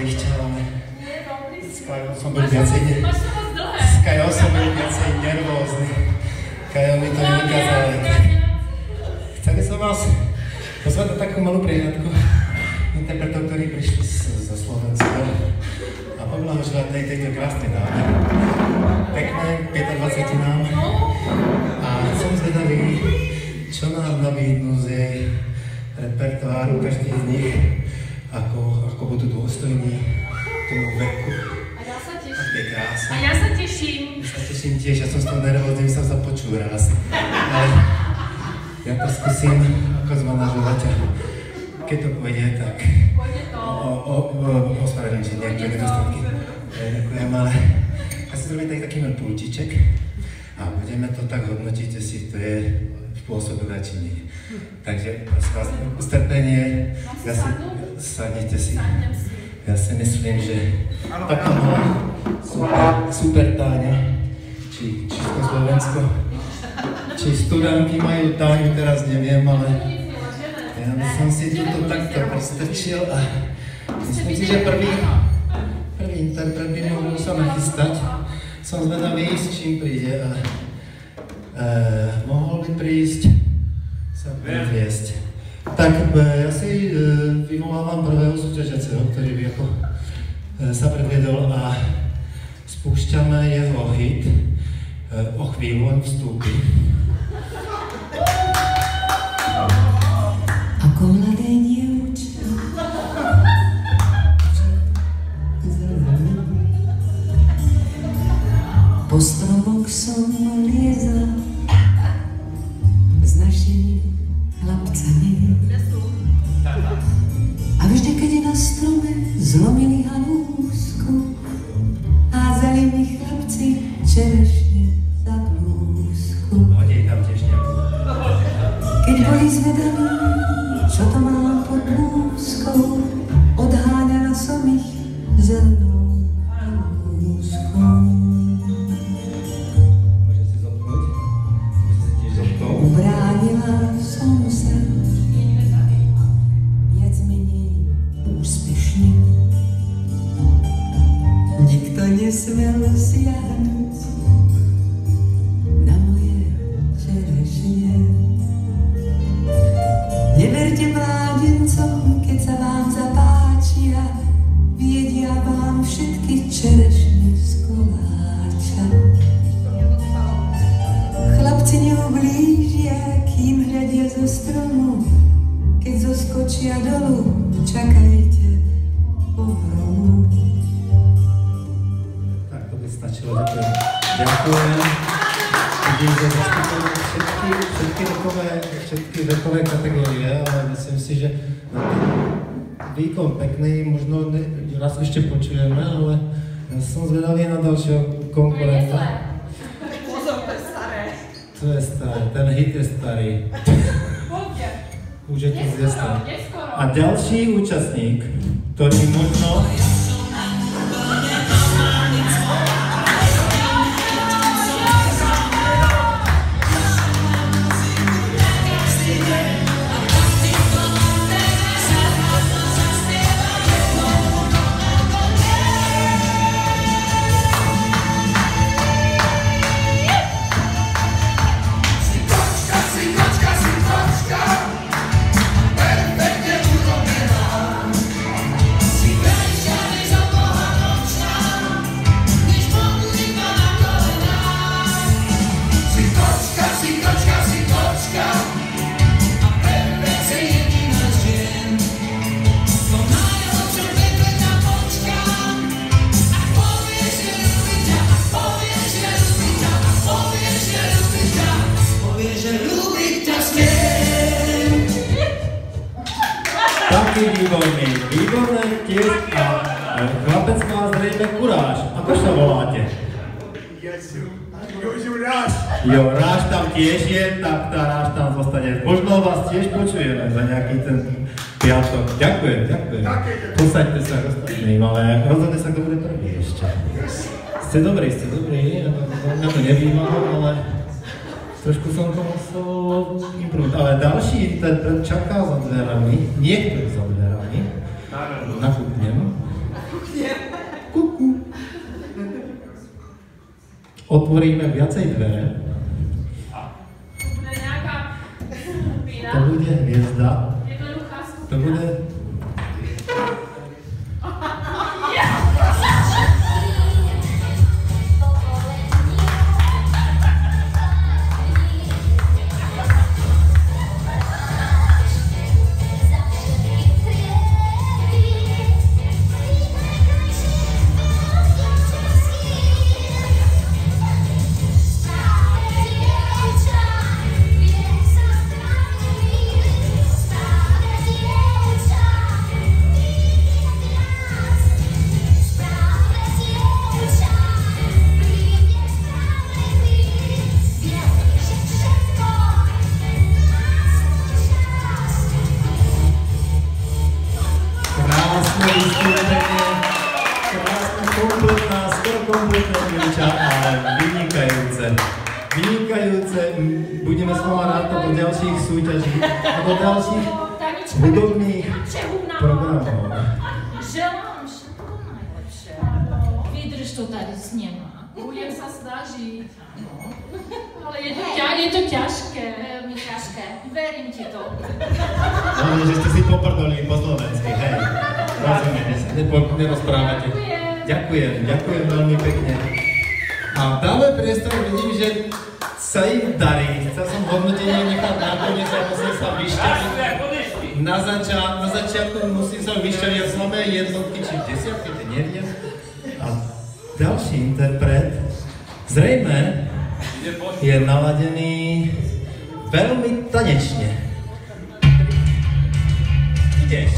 kolíšťa, ale s Kajou som byl viacej nervózny. Kaja mi to nedokázala. Chceli som vás pozvať na takú malú prehľadku interpretov, ktorí prišli zo Slovenska a poblahoželať tejto krásnej dáme. Pekné 25 nám a som zvedavý, čo nám nabídnú z jej repertoáru, každý z nich, ako budú dôstojní tomu veku. A ja sa teším. Ja sa teším tiež, ja som z toho nervózny, som sa počul raz. Ale ja to skúsim ako zmanažovať a keď to pôjde, tak ospravedlím, že nejaké nedostatky. Ďakujem, ale ja si zrobím taký malý pultiček a budeme to tak hodnotiť, si to je spôsobila či nie. Takže prosím vás, ustrpenie, sadnite si. Ja si myslím, že taká malá super Táňa, či Československo, či studánky majú Táňu, teraz neviem, ale ja by som si toto takto postrčil a myslím si, že prvý interpret by mohol sa nachystať. Som zvedavý, s čím príde a mohol by prísť sa predviesť. Tak ja si vyvolávam prvého súťažiaceho, ktorý by ako sa predviedol a spúšťame jeho hit. O chvíľu on vstúpi. Ako mladé dievča po stromok som liezla s našimi chlapcami. A vždy, keď na strome zlomili halúsku, házali mi chlapci čerešne za blúzku. Keď boli zvedaví, čo to mám pod blúzkou, odháňala som ich zelenou halúskou. Ubránila som sa viac menej úspešne. Nikto nesmel siahnuť na moje čerešne. Neverte mládencom, keď sa vám zapáčia, viedia vám všetky čerešne z koláča. Chlapci neublížia, kým hľadia zo stromu, keď zoskočia dolu, čakajte pohromu. Tak to by stačilo, ďakujem. Vidím, že všetky vekové kategórie, ale myslím si, že výkon pekný, možno raz ešte počujeme, ale ja som zvedavý na ďalšieho konkurenta. To je staré, ten hit je starý. Už je to zvěstné. A další účastník, ktorý možno... Výborné tiež a chlapec má zrejme kuráž. Ako sa voláte? Jo, ráž tam tiež je, tak tá ráž tam zostane. Možno vás tiež počujeme za nejaký ten piatok. Ďakujem. Posaďte sa k ostatným, ale rozhodne sa, kto bude prvý ešte. Ste dobrí. Mňa to nebývalo, ale trošku som to musel improvovať. Ale další interpret čaká za dverami, niekto je za dverami. Nakúpnem. otvoríme viacej dvere. To bude nejaká skupina. To bude hviezda. Jednoduchá skupina. To bude... Budeme s vama rátať do ďalších súťaží a do ďalších hudobných programov. Želám všetko najlepšie. Vydrž to tady s nema. Budem sa snažiť. Ale je to ťažké. Veľmi ťažké. Verím ti to. Hlavne, že ste si poprdolili po slovensky, hej. Rozumiete sa, nerozprávate. Ďakujem veľmi pekne. A dáme priestor, vidím, že sa im darí. Chcel som hodnotenie nechať nakoniec a musím sa vyšťaviť. Na začiatku musím sa vyšťaviť samé jednotky či desiatky, to neviem. A ďalší interpret zrejme je naladený veľmi tanečne. Ideš.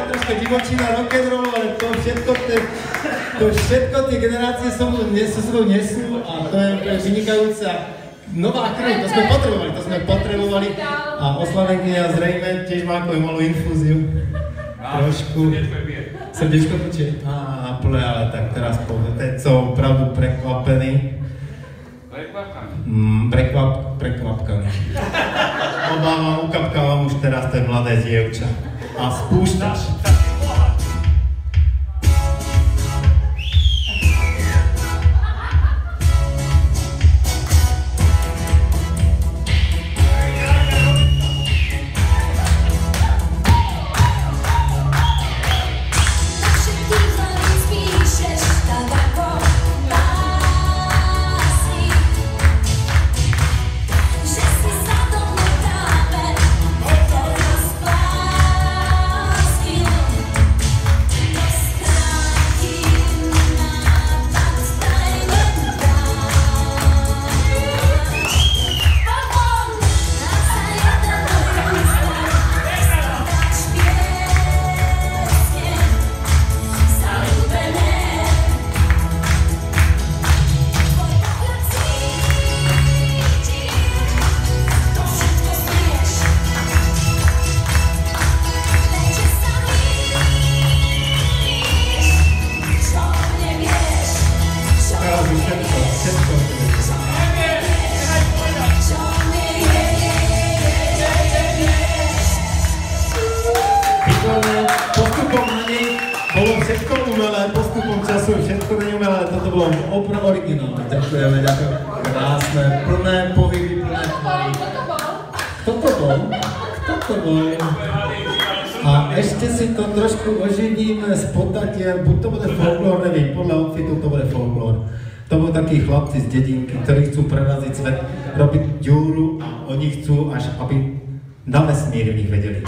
Troška divočina, rock'n'roll, ale to všetko tie generácie so sebou nesú a to je vynikajúca nová krv, to sme potrebovali a oslavenkyňa zrejme tiež má ako malú infúziu. Trošku. Srdiečko piče? Á, ale tak teraz povedete, som pravdu prekvapený. Prekvapkaný. Obávam, ukapkávam už teraz to je mladé dievča. A spúšťaš. Postupom času všetko není umelé, toto bolo opravdu originálne. Ďakujeme, krásne, plné pohyby, plné tvary. Kto to bol? A ešte si to trošku oživíme z podatia, buď to bude folklór, neviem, podľa outfitu to bude folklór. To budú takí chlapci z dedinky, ktorí chcú preraziť svet, robiť ďúru a oni chcú až, aby na vesmír v nich vedeli.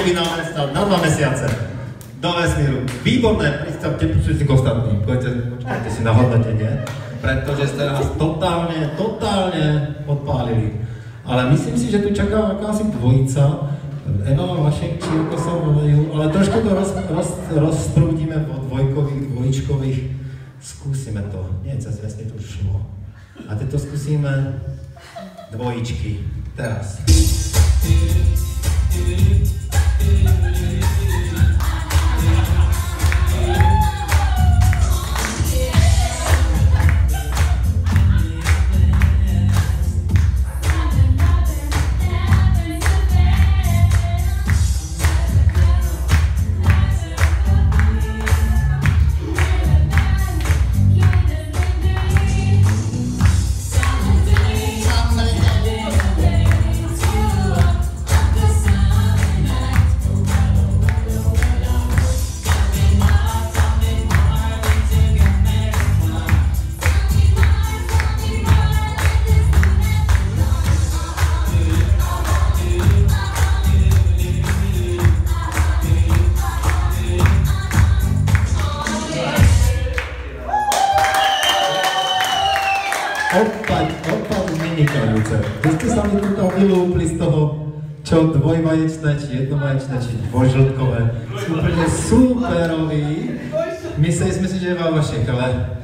keby nám stal na 2 mesiace do vesmíru. Výborné, predstavte všetci ostatní. Počkajte si na hodnotenie, pretože ste nás totálne odpálili. Ale myslím si, že tu čaká akási dvojica. Eva a Vašek, či ako sa volajú, ale trošku to rozprúdime vo dvojčkových. Skúsime to. Nie, cez vesmír to už šlo. A teď to skúsime dvojičky. Teraz. Opäť vynikajúce. Vy ste sa mi tuto vylúpli z toho, čo dvojvaječné, či jednovaječné, či dvojžltkové. Úplne superový. Mysleli sme si, že je Vašek, ale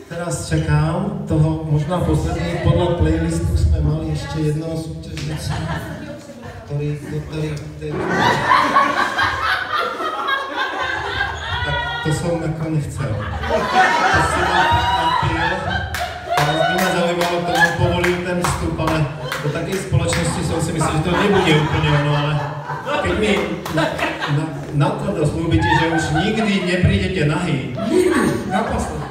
teraz čakám toho, možná posledný, podľa playlistu sme mali ešte jednoho súťažníka, ktorý tak to som ako nechcel. To si ma prekvapil. Teraz by ma zaujímalo, to nám povolil ten vstup, ale do takej spoločnosti som si myslel, že to nebude úplne ono, ale keď mi natvrdo slúbite, že už nikdy neprídete nahý. Naposledy.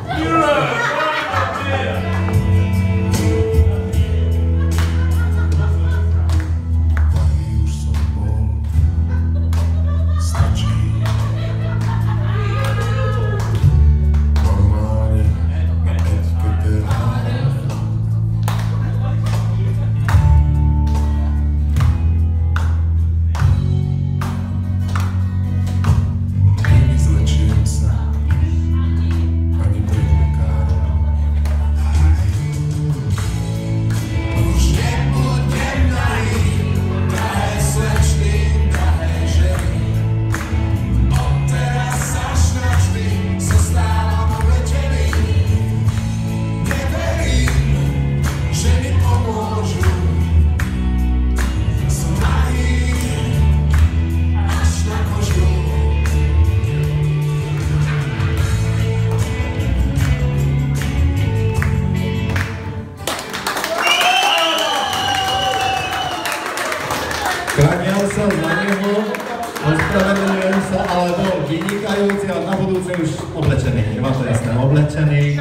Kláňam sa za neho, ospravedlňujem sa, ale bol vynikajúci a na budúce už oblečený. Je vám to jasné, oblečený.